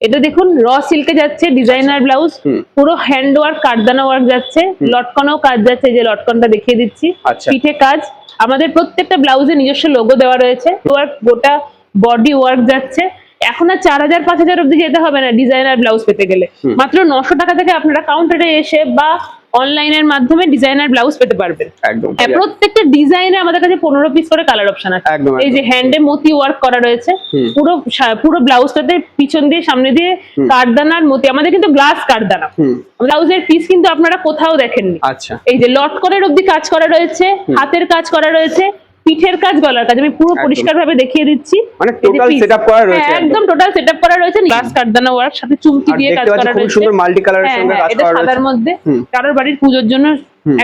এটা দেখুন র সিল্কে যাচ্ছে ডিজাইনার ব্লাউজ, পুরো হ্যান্ড ওয়ার্ক কারদানা ওয়ার্ক যাচ্ছে, লটকনও কাজ যাচ্ছে, যে লটকনটা দেখিয়ে দিচ্ছি, পিঠে কাজ। আমাদের প্রত্যেকটা ব্লাউজে নিজস্ব লোগো দেওয়া রয়েছে, ওয়ার্ক গোটা বডি ওয়ার্ক যাচ্ছে। এখন আর 4000-5000 অব্দি যেতে হবে না ডিজাইনার ব্লাউজ পেতে গেলে। মাত্র 900 টাকা থেকে আপনারা কাউন্টারে এসে বা অনলাইনের মাধ্যমে ডিজাইনার ব্লাউজ পেতে পারবেন। একদম প্রত্যেকটা ডিজাইনে আমাদের কাছে 15 পিস করে কালার অপশন আছে। এই যে হ্যান্ডে মতি ওয়ার্ক করা রয়েছে, পুরো ব্লাউজটাতে পিছন দিয়ে সামনে দিয়ে কারদানার মতি, আমাদের কিন্তু গ্লাস কারদানা ব্লাউজের পিস কিন্তু আপনারা কোথাও দেখেননি। আচ্ছা, এই যে লটকনের অবধি কাজ করা রয়েছে, হাতের কাজ করা রয়েছে, পিঠের কাজ, গলার কাজ, আমি পুরো পরিষ্কার ভাবে দেখিয়ে দিচ্ছি। মানে টোটাল সেটআপ করা রয়েছে, একদম টোটাল সেটআপ করা রয়েছে। গ্লাস কারদানা ওয়ার্ক সাথে চুমকি দিয়ে কাজ করা রয়েছে, খুব সুন্দর মাল্টি কালারের সঙ্গে কাজ করা রয়েছে। এটা সাদার মধ্যে কারোর বাড়ির পূজোর জন্য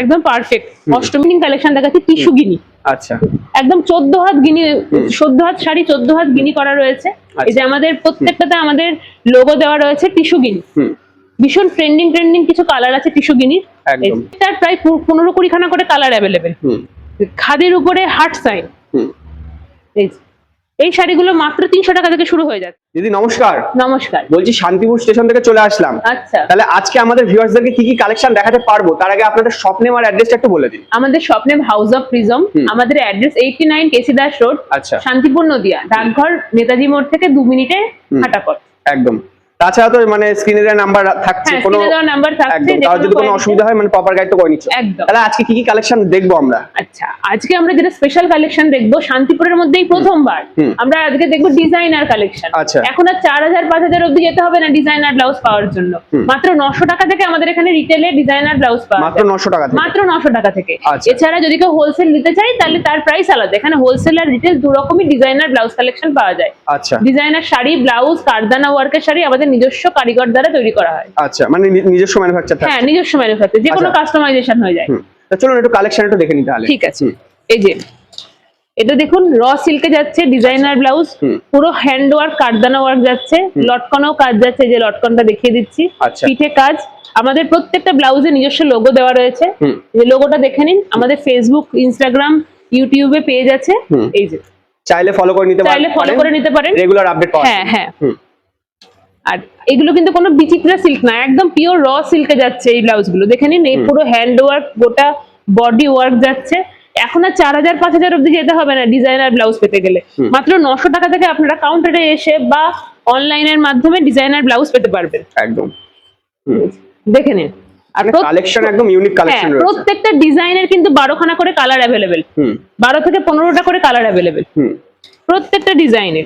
একদম পারফেক্ট। অষ্টমী কালেকশন দেখাচ্ছি, টিস্যু গিনি। আচ্ছা, একদম 14 হাত গিনি, 14 হাত শাড়ি 14 হাত গিনি করা রয়েছে। এই যে আমাদের প্রত্যেকটাতে আমাদের লোগো দেওয়া রয়েছে টিস্যু গিনি। ভীষণ ট্রেন্ডিং কিছু কালার আছে টিস্যু গিনির। তার প্রায় 15-20 খানা করে কালার অ্যাভেলেবেল। খাদির উপরে হার্ট সাইন। এই শাড়িগুলো মাত্র 300 টাকা থেকে শুরু হয়ে যাচ্ছে। দিদি নমস্কার। নমস্কার, বলছি শান্তিপুর স্টেশন থেকে চলে আসলাম। আচ্ছা, তাহলে আজকে আমাদের ভিউয়ার্সদেরকে কি কি কালেকশন দেখাতে পারবো, তার আগে আপনাদের শপ নেম আর অ্যাড্রেসটা একটু বলে দিন। আমাদের shop name house of prism, আমাদের অ্যাড্রেস 89 কেসি দাস রোড, আচ্ছা, শান্তিপুর নদিয়া, ডাকঘর নেতাজি মোড় থেকে 2 মিনিটে হাঁটা পথ। একদম। তাছাড়া তো মানে স্ক্রিনে নাম্বার থাকছে, কোনো নাম্বার থাকছে, তার যদি কোনো অসুবিধা হয় মানে প্রপার গাইড তো করে নিচ্ছি। তাহলে আজকে কি কি কালেকশন দেখবো আমরা? আচ্ছা, আজকে আমরা যেটা স্পেশাল কালেকশন দেখবো, শান্তিপুরের মধ্যেই প্রথমবার আমরা আজকে দেখবো ডিজাইনার কালেকশন। এখন আর 4000-5000 অব্দি যেতে হবে না ডিজাইনার ব্লাউজ পাওয়ার জন্য। মাত্র 900 টাকা থেকে আমাদের এখানে রিটেলে ডিজাইনার ব্লাউজ পাওয়া যায়। মাত্র 900 টাকা থেকে? মাত্র 900 টাকা থেকে। এছাড়া যদি কেউ হোলসেল নিতে চাই তাহলে তার প্রাইস আলাদা। এখানে হোলসেল আর রিটেল দু রকমই ডিজাইনার ব্লাউজ কালেকশন পাওয়া যায়। আচ্ছা, ডিজাইনার শাড়ি, ব্লাউজ, কারদানা ওয়ার্কের শাড়ি আমাদের নিজস্ব কারিগর দ্বারা তৈরি করা হয়। আচ্ছা, মানে নিজস্ব ম্যানুফ্যাকচার থাকে? হ্যাঁ, নিজস্ব ম্যানুফ্যাকচার, যে কোনো কাস্টমাইজেশন হয়ে যায়। তো চলুন একটু কালেকশন একটু দেখে নিই তাহলে। ঠিক আছে। এই যে এটা দেখুন র সিল্কে যাচ্ছে ডিজাইনার ব্লাউজ, পুরো হ্যান্ড ওয়ার্ক কারদানা ওয়ার্ক যাচ্ছে, লটকনও কাজ যাচ্ছে, যে লটকনটা দেখিয়ে দিচ্ছি, পিঠে কাজ। আমাদের প্রত্যেকটা ব্লাউজে নিজস্ব লোগো দেওয়া রয়েছে, যে লোগোটা দেখে নিন। আমাদের ফেসবুক, ইনস্টাগ্রাম, ইউটিউবে পেজ আছে। এই যে চাইলে ফলো করে নিতে পারেন, রেগুলার আপডেট পাওয়া। হ্যাঁ হ্যাঁ। আর এগুলো কিন্তু কোনো বিচিত্রা সিল্ক না, একদম পিওর র সিল্কে যাচ্ছে এই ব্লাউজ গুলো, দেখে নিন। এই পুরো হ্যান্ড ওয়ার্ক, গোটা বডি ওয়ার্ক যাচ্ছে। এখন আর 4000-5000 অব্দি যেতে হবে না ডিজাইনার ব্লাউজ পেতে গেলে। মাত্র 900 টাকা থেকে আপনারা কাউন্টারে এসে বা অনলাইনের মাধ্যমে ডিজাইনার ব্লাউজ পেতে পারবেন। একদম, দেখে নিন। আর কালেকশন একদম ইউনিক কালেকশন রয়েছে। প্রত্যেকটা ডিজাইনের কিন্তু 12 খানা করে কালার অ্যাভেলেবেল, 12 থেকে 15টা করে কালার অ্যাভেলেবেল প্রত্যেকটা ডিজাইনে।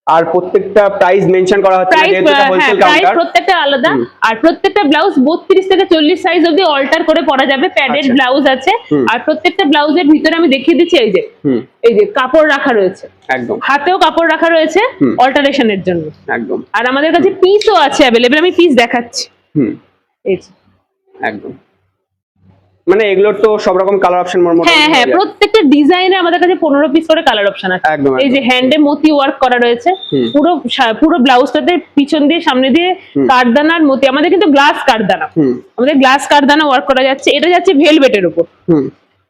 আর প্রত্যেকটা প্রাইস মেনশন করা হচ্ছে, যেহেতু এটা হোলসেল কাউন্টার, প্রত্যেকটা আলাদা। আর প্রত্যেকটা ব্লাউজ 32 থেকে 40 সাইজ অবধি অল্টার করে পরা যাবে। প্যাডেড ব্লাউজ আছে। আর প্রত্যেকটা ব্লাউজের ভিতরে আমি দেখিয়ে দিচ্ছি, এই যে কাপড় রাখা রয়েছে, একদম হাতেও কাপড় রাখা রয়েছে অল্টারেশনের জন্য। একদম। আর আমাদের কাছে পিসও আছে অ্যাভেলেবেল, আমি পিস দেখাচ্ছি। এই একদম, মানে এগুলোর তো সব রকম কালার অপশন মোটামুটি। হ্যাঁ হ্যাঁ, প্রত্যেকটা ডিজাইনে আমাদের কাছে 15 পিস করে কালার অপশন আছে। এই যে হ্যান্ডে মতি ওয়ার্ক করা রয়েছে, পুরো ব্লাউজটাতে পিছন দিয়ে সামনে দিয়ে কারদানার মতি, আমাদের কিন্তু গ্লাস কারদানা, আমাদের গ্লাস কারদানা ওয়ার্ক করা যাচ্ছে। এটা যাচ্ছে ভেলভেটের উপর।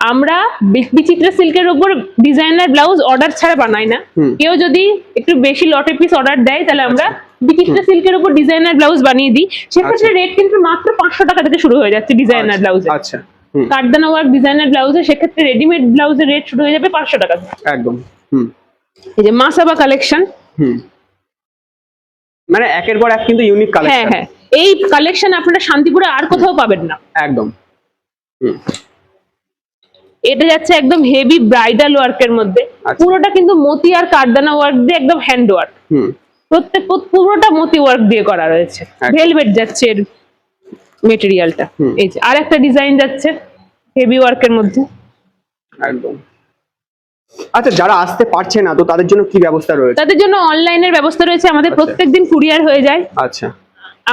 আমরা বিচিত্রা সিল্কের উপর ডিজাইনার ব্লাউজ অর্ডার ছাড়া বানাই না। কেউ যদি একটু বেশি লটে পিস অর্ডার দেয় তাহলে আমরা বিচিত্রা সিল্কের উপর ডিজাইনার ব্লাউজ বানিয়ে দিই। সেক্ষেত্রে রেট কিন্তু মাত্র 500 টাকা থেকে শুরু হয়ে যাচ্ছে ডিজাইনার ব্লাউজে। আচ্ছা, কারদানা ওয়ার্ক ডিজাইনার ব্লাউজে সেক্ষেত্রে রেডিমেড ব্লাউজের রেট শুরু হয়ে যাবে 500 টাকা থেকে। একদম। এই যে মাসাবা কালেকশন, মানে একের পর এক কিন্তু ইউনিক কালেকশন। হ্যাঁ হ্যাঁ, এই কালেকশন আপনারা শান্তিপুরে আর কোথাও পাবেন না। একদম। এটা যাচ্ছে একদম হেভি ব্রাইডাল ওয়ার্কের মধ্যে, পুরোটা কিন্তু মতি আর কারদানা ওয়ার্ক দিয়ে একদম হ্যান্ড ওয়ার্ক, পুরোটা মতি ওয়ার্ক দিয়ে করা রয়েছে। ভেলভেট যাচ্ছে এর মেটেরিয়ালটা। এই যে আর একটা ডিজাইন যাচ্ছে হেভি ওয়ার্কের মধ্যে। একদম। আচ্ছা, যারা আসতে পারছে না তো তাদের জন্য কি ব্যবস্থা রয়েছে? তাদের জন্য অনলাইনের ব্যবস্থা রয়েছে, আমাদের প্রত্যেকদিন কুরিয়ার হয়ে যায়। আচ্ছা,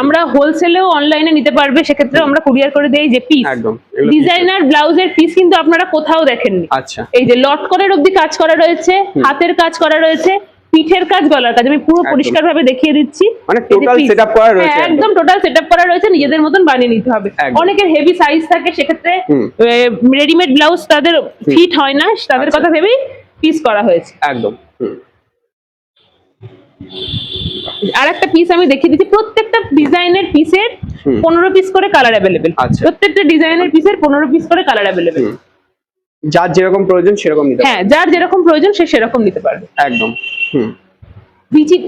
আমরা হোলসেলেও অনলাইনে নিতে পারবে, সেক্ষেত্রে আমরা কুরিয়ার করে দেই। যে পিস, একদম ডিজাইনার ব্লাউজের পিস কিন্তু আপনারা কোথাও দেখেননি। আচ্ছা, এই যে লটকনের অবধি কাজ করা রয়েছে, হাতের কাজ করা রয়েছে, পিঠের কাজ, গলার কাজ, আমি পুরো পরিষ্কার ভাবে দেখিয়ে দিচ্ছি। মানে টোটাল সেটআপ করা রয়েছে, একদম টোটাল সেটআপ করা রয়েছে, নিজেদের মতন বানিয়ে নিতে হবে। অনেকের হেভি সাইজ থাকে, সেক্ষেত্রে রেডিমেড ব্লাউজ তাদের ফিট হয় না, তাদের কথা ভেবেই পিস করা হয়েছে। একদম। আর একটা পিস আমি দেখিয়ে দিচ্ছি, প্রত্যেকটা ডিজাইনের পিসের 15 পিস করে কালার অ্যাভেলেবেল। প্রত্যেকটা ডিজাইনের পিসের 15 পিস করে কালার অ্যাভেলেবেল। যার যেরকম প্রয়োজন সেরকম নিতে পারবে। হ্যাঁ, যার যেরকম প্রয়োজন সে সেরকম নিতে পারবে একদম।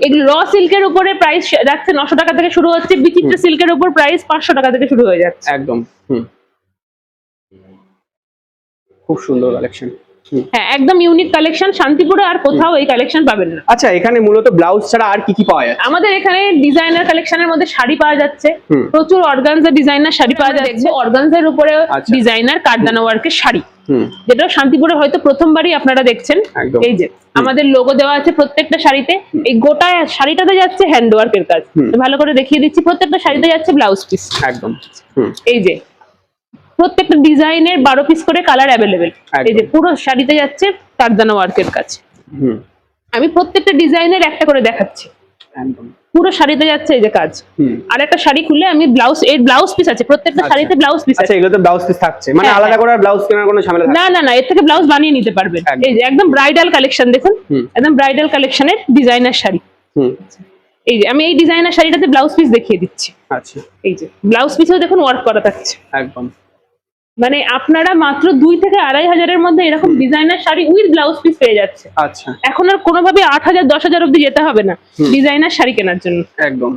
এগুলো র সিল্কের উপরে প্রাইস যাচ্ছে 900 টাকা থেকে শুরু হচ্ছে, বিচিত্র সিল্কের উপর প্রাইস 500 টাকা থেকে শুরু হয়ে যাচ্ছে। একদম। খুব সুন্দর কালেকশন। হ্যাঁ, একদম ইউনিক কালেকশন, শান্তিপুরে আর কোথাও এই কালেকশন পাবেন না। আচ্ছা, এখানে মূলত ব্লাউজ ছাড়া আর কি কি পাওয়া যায়? আমাদের এখানে ডিজাইনার কালেকশনের মধ্যে শাড়ি পাওয়া যাচ্ছে, প্রচুর অর্গানজা ডিজাইনার শাড়ি পাওয়া যাচ্ছে। অর্গানজার উপরে ডিজাইনার কারদানা ওয়ার্কের শাড়ি, যেটা শান্তিপুরে হয়তো প্রথমবারই আপনারা দেখছেন। এই যে আমাদের লোগো দেওয়া আছে প্রত্যেকটা শাড়িতে, এই গোটা শাড়িটাতে যাচ্ছে হ্যান্ড ওয়ার্কের কাজ। ভালো করে দেখিয়ে দিচ্ছি, প্রত্যেকটা শাড়িতে যাচ্ছে ব্লাউজ পিস। একদম। এই যে প্রত্যেকটা ডিজাইনের 12 পিস করে কালার অ্যাভেলেবেল। এই যে পুরো শাড়িতে যাচ্ছে কারদানা ওয়ার্কের কাজ। আমি প্রত্যেকটা ডিজাইনের একটা করে দেখাচ্ছি। একদম পুরো শাড়িতে যাচ্ছে এই যে কাজ। আর একটা শাড়ি খুলে আমি ব্লাউজ পিস আছে, প্রত্যেকটা শাড়িতে ব্লাউজ পিস আছে। আচ্ছা, এগুলো তো ব্লাউজ পিস থাকছে, মানে আলাদা করে ব্লাউজ কেনার কোনো ঝামেলা থাকছে না? না, এর থেকে ব্লাউজ বানিয়ে নিতে পারবেন। এই যে একদম ব্রাইডাল কালেকশন দেখুন, একদম ব্রাইডাল কালেকশনের ডিজাইনার শাড়ি। এই যে আমি এই ডিজাইনার শাড়িটাতে ব্লাউজ পিস দেখিয়ে দিচ্ছি। আচ্ছা, এই যে ব্লাউজ পিসেও দেখুন ওয়ার্ক করা থাকছে। একদম। মানে আপনারা মাত্র 2 থেকে 2.5 হাজারের মধ্যে এরকম designer sari with blouse piece পেয়ে যাচ্ছে। আচ্ছা, এখন আর কোনোভাবে 8,000 10,000 অব্দি যেতে হবে না ডিজাইনার শাড়ি কেনার জন্য। একদম।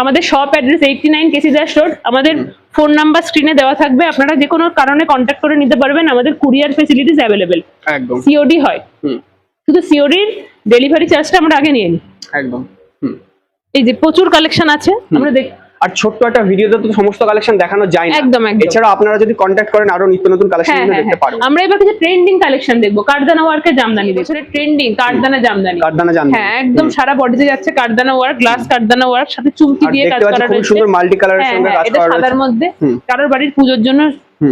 আমাদের শপ অ্যাড্রেস 89 কেসি দাস রোড। আমাদের ফোন নাম্বার স্ক্রিনে দেওয়া থাকবে, আপনারা যে কোনো কারণে কন্ট্যাক্ট করে নিতে পারবেন। আমাদের কুরিয়ার ফেসিলিটিস অ্যাভেলেবেল। একদম। সিওডি হয়, শুধু সিওডির ডেলিভারি চার্জটা আমরা আগে নিয়ে নিই। একদম। এই যে প্রচুর কালেকশন আছে, আমরা আর ছোট্ট একটা ভিডিওতে তো সমস্ত কালেকশন দেখানো যায় না। একদম। এছাড়া আপনারা যদি কন্ট্যাক্ট করেন আরো নিত্য নতুন কালেকশন দেখতে পারবেন। আমরা এবার কিছু ট্রেন্ডিং কালেকশন দেখবো। কারদানা ওয়ার্কের জামদানি, বছরের ট্রেন্ডিং কারদানা জামদানি। হ্যাঁ, একদম সারা বডিতে যাচ্ছে কারদানা ওয়ার্ক, গ্লাস কারদানা ওয়ার্ক, সাথে চুমকি দিয়ে কাজ করা রয়েছে। খুব সুন্দর মাল্টি কালারের সঙ্গে কাজ করা রয়েছে। সাদার মধ্যে কারোর বাড়ির পূজোর জন্য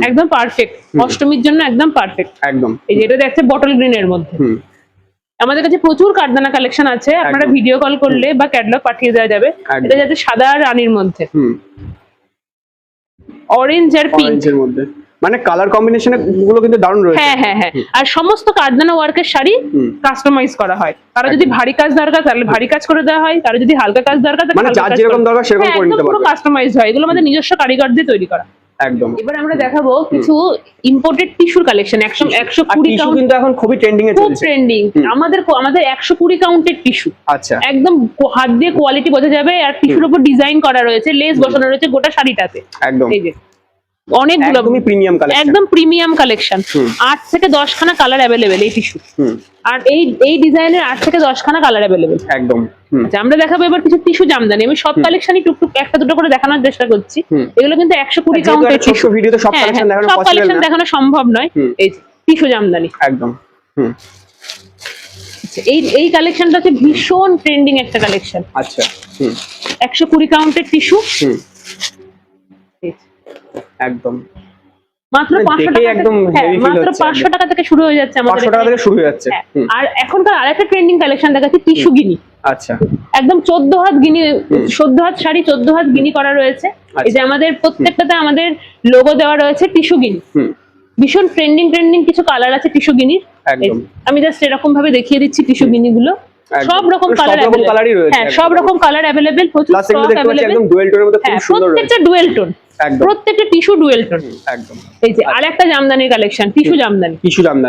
একদম পারফেক্ট, অষ্টমীর জন্য একদম পারফেক্ট। একদম। এই যে এটা দেখছে বটল গ্রিন এর মধ্যে। আমাদের কাছে প্রচুর কারদানা কালেকশন আছে, আপনারা ভিডিও কল করলে বা ক্যাটালগ পাঠিয়ে দেওয়া যাবে। এটা যাচ্ছে সাদা আর রানীর মধ্যে, অরেঞ্জ আর পিঙ্ক এর মধ্যে, মানে কালার কম্বিনেশন গুলো কিন্তু দারুণ রয়েছে। হ্যাঁ। আর সমস্ত কারদানা ওয়ার্কের শাড়ি কাস্টমাইজ করা হয়। কারো যদি ভারী কাজ দরকার তাহলে ভারী কাজ করে দেওয়া হয়, কারো যদি হালকা কাজ দরকার তাহলে মানে যার যেরকম দরকার সেরকম করে নিতে পারবে। পুরো কাস্টমাইজ হয়, এগুলো আমাদের নিজস্ব কারিগর দিয়ে তৈরি করা। একদম। এবার আমরা দেখাবো কিছু ইম্পোর্টেড টিস্যুর কালেকশন। 120 কাউন্ট কিন্তু এখন খুবই ট্রেন্ডিং এ চলছে। খুব ট্রেন্ডিং। আমাদের 120 কাউন্টের টিস্যু। আচ্ছা, একদম হাত দিয়ে কোয়ালিটি বোঝা যাবে। আর টিস্যুর উপর ডিজাইন করা রয়েছে, লেস বসানো রয়েছে গোটা শাড়িটাতে। একদম। এই যে অনেকগুলো একদমই প্রিমিয়াম কালেকশন, একদম প্রিমিয়াম কালেকশন। 8 থেকে 10 খানা কালার অ্যাভেলেবেল এই টিস্যু। আর এই ডিজাইনের 8 থেকে 10 খানা কালার অ্যাভেলেবেল। একদম। আচ্ছা, আমরা দেখাবো এবার কিছু টিস্যু জামদানি। আমি সব কালেকশনই টুকটুক একটা দুটো করে দেখানোর চেষ্টা করছি। এগুলো কিন্তু 120 কাউন্টের টিস্যু। ভিডিওতে সব কালেকশন দেখানো সব পসিবল কালেকশন না, দেখানো সম্ভব নয়। এই টিস্যু জামদানি একদম। এই কালেকশনটা হচ্ছে ভীষণ ট্রেন্ডিং একটা কালেকশন। আচ্ছা, 120 কাউন্টের টিস্যু। একদম। মাত্র 500 টাকা, একদম মাত্র 500 টাকা থেকে শুরু হয়ে যাচ্ছে আমাদের। 500 টাকা থেকে শুরু হয়ে যাচ্ছে। আর এখনকার আরেকটা ট্রেন্ডিং কালেকশন দেখাচ্ছি, টিস্যু গিনি। আচ্ছা, একদম 14 হাত গিনি, 14 হাত শাড়ি 14 হাত গিনি করা রয়েছে। এই যে আমাদের প্রত্যেকটাতে আমাদের লোগো দেওয়া রয়েছে টিস্যু গিনি। ভীষণ ট্রেন্ডিং কিছু কালার আছে টিস্যু গিনির। আমি জাস্ট এরকম ভাবে দেখিয়ে দিচ্ছি টিস্যু গিনি গুলো। সব রকম কালার অ্যাভেলেবল। হ্যাঁ, সব রকম কালার অ্যাভেলেবল, প্রচুর স্টক অ্যাভেলেবল। একদম ডুয়াল টোনের মধ্যে খুব সুন্দর রয়েছে। প্রত্যেকটা ডুয়াল টোন, প্রত্যেকটা টিস্যু ডুয়াল টোন। একদম। এই যে আরেকটা জামদানির কালেকশন, টিস্যু জামদানি।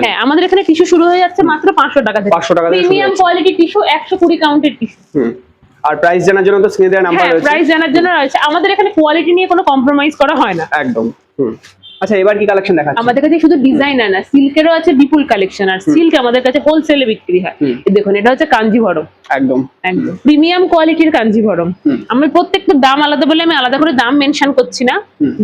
হ্যাঁ, আমাদের এখানে টিস্যু শুরু হয়ে যাচ্ছে মাত্র 500 টাকা থেকে। 500 টাকা থেকে প্রিমিয়াম কোয়ালিটি টিস্যু, 120 কাউন্টের টিস্যু। আর প্রাইস জানার জন্য তো স্ক্রিনে দেওয়া নাম্বার রয়েছে। প্রাইস জানার জন্য রয়েছে। আমাদের এখানে কোয়ালিটি নিয়ে কোনো কম্প্রোমাইজ করা হয় না। একদম। আচ্ছা, এবার কি কালেকশন দেখাচ্ছেন? আমাদের কাছে শুধু ডিজাইনার না, সিল্কেরও আছে বিপুল কালেকশন। আর সিল্ক আমাদের কাছে হোলসেলে বিক্রি হয়। দেখুন, এটা হচ্ছে কাঞ্জিভরম। একদম প্রিমিয়াম কোয়ালিটির কাঞ্জিভরম। আমি প্রত্যেকটা দাম আলাদা বলে আমি আলাদা করে দাম মেনশন করছি না।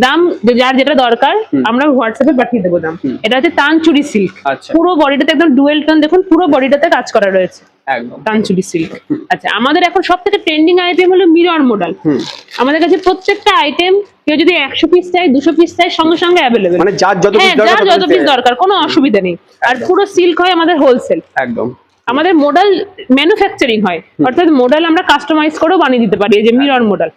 দাম যার যেটা দরকার আমরা হোয়াটসঅ্যাপে পাঠিয়ে দেবো দাম। এটা হচ্ছে তানচুরি সিল্ক। পুরো বডিটাতে একদম ডুয়েল টোন, দেখুন পুরো বডিটাতে কাজ করা রয়েছে। একদম তানচুরি সিল্ক। আচ্ছা, আমাদের এখন সব থেকে ট্রেন্ডিং আইটেম হলো মিরর মডেল। আমাদের কাছে প্রত্যেকটা আইটেম কেউ যদি 100 পিস চাই, 200 পিস চাই, সঙ্গে সঙ্গে অ্যাভেলেবেল। মানে যার যত পিস দরকার কোনো অসুবিধা নেই। আর পুরো সিল্ক হয় আমাদের হোলসেল। একদম। আমাদের মডেল ম্যানুফ্যাকচারিং হয়, অর্থাৎ মডেল আমরা কাস্টমাইজ করেও বানিয়ে দিতে পারি। এই যে মিরর মডেল।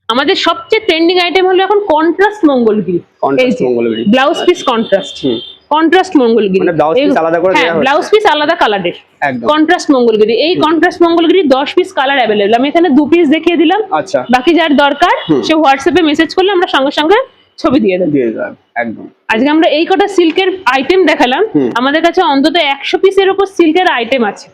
আমাদের সবচেয়ে ট্রেন্ডিং আইটেম হলো এখন contrast Mangalagiri. Blouse piece contrast. Contrast Mangalagiri, মানে ব্লাউজ পিস আলাদা করে দেওয়া হচ্ছে। ব্লাউজ পিস আলাদা কালারের, একদম কন্ট্রাস্ট মঙ্গলগিরি। এই contrast Mangalagiri 10 piece colour available. আমি এখানে 2 পিস দেখিয়ে দিলাম, আচ্ছা বাকি যার দরকার সে হোয়াটসঅ্যাপে মেসেজ করলে আমরা সঙ্গে সঙ্গে ছবি দিয়ে দেবো। দিয়ে দাও একদম। আজকে আমরা এই কটা সিল্কের আইটেম দেখালাম, আমাদের কাছে অন্তত 100 পিসের উপর সিল্কের আইটেম আছে।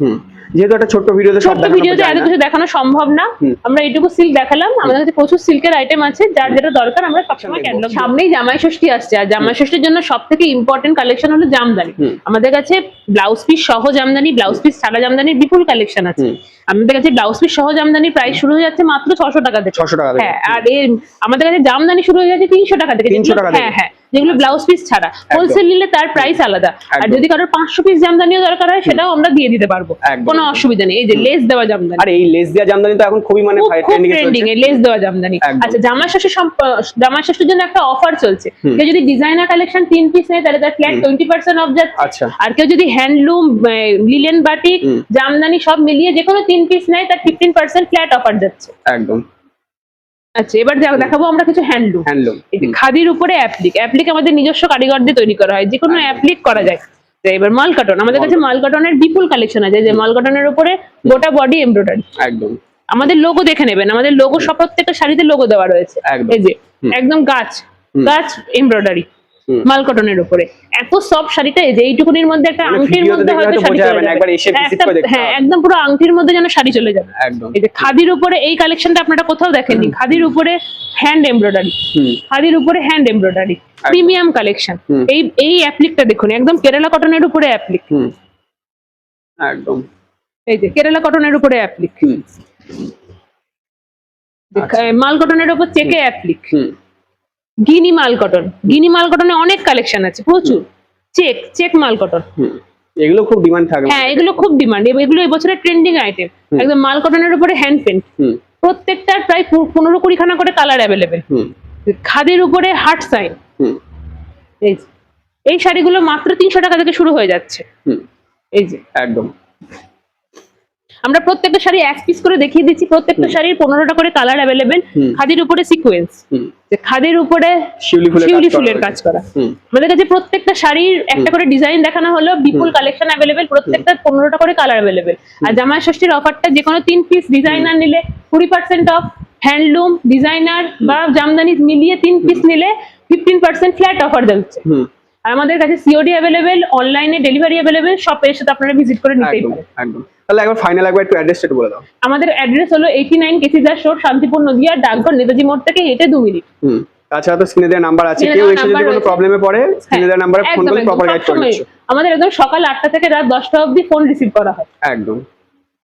যেহেতু একটা ছোট্ট ভিডিওতে সব ছোট্ট ভিডিওতে এত কিছু দেখানো সম্ভব না, আমরা এইটুকু সিল্ক দেখালাম। আমাদের কাছে প্রচুর সিল্কের আইটেম আছে, যার যেটা দরকার আমরা সবসময় ক্যাটালগ। সামনেই জামাই ষষ্ঠী আসছে, আর জামাই ষষ্ঠীর জন্য সবথেকে ইম্পর্টেন্ট কালেকশন হলো জামদানি। আমাদের কাছে ব্লাউজ পিস সহ জামদানি, ব্লাউজ পিস ছাড়া জামদানির বিপুল কালেকশন আছে। আমাদের কাছে ব্লাউজ পিস সহ জামদানির প্রাইস শুরু হয়ে যাচ্ছে মাত্র 600 টাকা থেকে। 600 টাকা থেকে। হ্যাঁ, আর আমাদের কাছে জামদানি শুরু হয়ে যাচ্ছে 300 টাকা থেকে। 300 টাকা থেকে। হ্যাঁ হ্যাঁ, যেগুলো ব্লাউজ পিস ছাড়া। হোলসেল নিলে তার প্রাইস আলাদা। আর যদি কারোর 500 পিস জামদানিও দরকার হয় সেটাও আমরা দিয়ে দিতে পারবো, কোনো অসুবিধা নেই। এই যে লেস দেওয়া জামদানি, আর এই লেস দেওয়া জামদানি তো এখন খুবই মানে ট্রেন্ডিং এ লেস দেওয়া জামদানি। আচ্ছা, জামা ষষ্ঠীর জন্য একটা অফার চলছে। কেউ যদি ডিজাইনার কালেকশন 3 পিস নেয় তাহলে তার ফ্ল্যাট 20% অফ যাচ্ছে। আচ্ছা, আর কেউ যদি হ্যান্ডলুম, লিলেন বাটিক, জামদানি সব মিলিয়ে যে কোনো 3 পিস নেয় তার 15% ফ্ল্যাট অফার যাচ্ছে একদম। আচ্ছা, এবার দেখাবো আমরা কিছু হ্যান্ডলুম। এই যে খাদির উপরে অ্যাপ্লিক আমাদের নিজস্ব কারিগর দিয়ে তৈরি করা হয়, যে কোনো অ্যাপ্লিক করা যায়। তো এবার মাল কাটন, আমাদের কাছে মাল কাটনের বিপুল কালেকশন আছে। যে মাল কাটনের উপরে গোটা বডি এমব্রয়ডারি, একদম আমাদের লোগো দেখে নেবেন, আমাদের লোগো সব প্রত্যেকটা শাড়িতে লোগো দেওয়া রয়েছে। এই যে একদম গাছ এমব্রয়ডারি মাল কটনের উপরে। এত সফট শাড়িটা, এই যে এইটুকুনির মধ্যে একটা আংটির মধ্যে হয়তো শাড়ি চলে যাবে। হ্যাঁ, একদম পুরো আংটির মধ্যে যেন শাড়ি চলে যাবে। এই যে খাদির উপরে এই কালেকশনটা আপনারা কোথাও দেখেননি। খাদির উপরে হ্যান্ড এমব্রয়ডারি, খাদির উপরে হ্যান্ড এমব্রয়ডারি, প্রিমিয়াম কালেকশন। এই অ্যাপ্লিকটা দেখুন, একদম কেরালা কটনের উপরে অ্যাপ্লিক, একদম এই যে কেরালা কটনের উপরে অ্যাপ্লিক, মাল কটনের উপর চেকে অ্যাপ্লিক, গিনি মাল কটনে অনেক কালেকশন আছে, প্রচুর। চেক মাল কটন, এগুলো খুব ডিমান্ড থাকে। হ্যাঁ, এগুলো খুব ডিমান্ড, এগুলো এই বছরের ট্রেন্ডিং আইটেম। একদম মাল কটনের উপরে হ্যান্ড পেন্ট, প্রত্যেকটার প্রায় 15-20 খানা করে কালার অ্যাভেলেবেল। খাদের উপরে হার্ট সাইন, এই শাড়িগুলো মাত্র 300 টাকা থেকে শুরু হয়ে যাচ্ছে। এই যে একদম আমরা প্রত্যেকটা শাড়ি 1 পিস করে দেখিয়ে দিচ্ছি। প্রত্যেকটা শাড়ির 15টা করে কালার অ্যাভেলেবেল। খাদির উপরে সিকোয়েন্স, যে খাদির উপরে শিউলি ফুলের কাজ করা। আমাদের কাছে প্রত্যেকটা শাড়ির একটা করে ডিজাইন দেখানো হলো, বিপুল কালেকশন অ্যাভেলেবেল, প্রত্যেকটা 15টা করে কালার অ্যাভেলেবেল। আর জামাই ষষ্ঠীর অফারটা যে কোনো 3 পিস ডিজাইনার নিলে 20% অফ, হ্যান্ডলুম, ডিজাইনার বা জামদানি মিলিয়ে 3 পিস নিলে 15% ফ্ল্যাট অফার যাচ্ছে। আর আমাদের কাছে সিওডি অ্যাভেলেবেল, অনলাইনে ডেলিভারি অ্যাভেলেবেল, শপের সাথে আপনারা ভিজিট করে নিতেই পারেন। একদম। তাহলে একবার ফাইনাল একবার একটু অ্যাড্রেসটা একটু বলে দাও। আমাদের অ্যাড্রেস হলো 89 কেসিদার রোড, শান্তিপুর, নদিয়া, ডাকঘর, নেতাজি মোড় থেকে হেঁটে 2 মিনিট। তাছাড়া তো স্ক্রিনে দেওয়া নাম্বার আছে, কেউ এসে যদি কোনো প্রবলেমে পড়ে স্ক্রিনে দেওয়া নাম্বারে ফোন করে প্রপার গাইড করে দিচ্ছ। আমাদের একদম সকাল 8টা থেকে রাত 10টা অবধি ফোন রিসিভ করা হয়। একদম।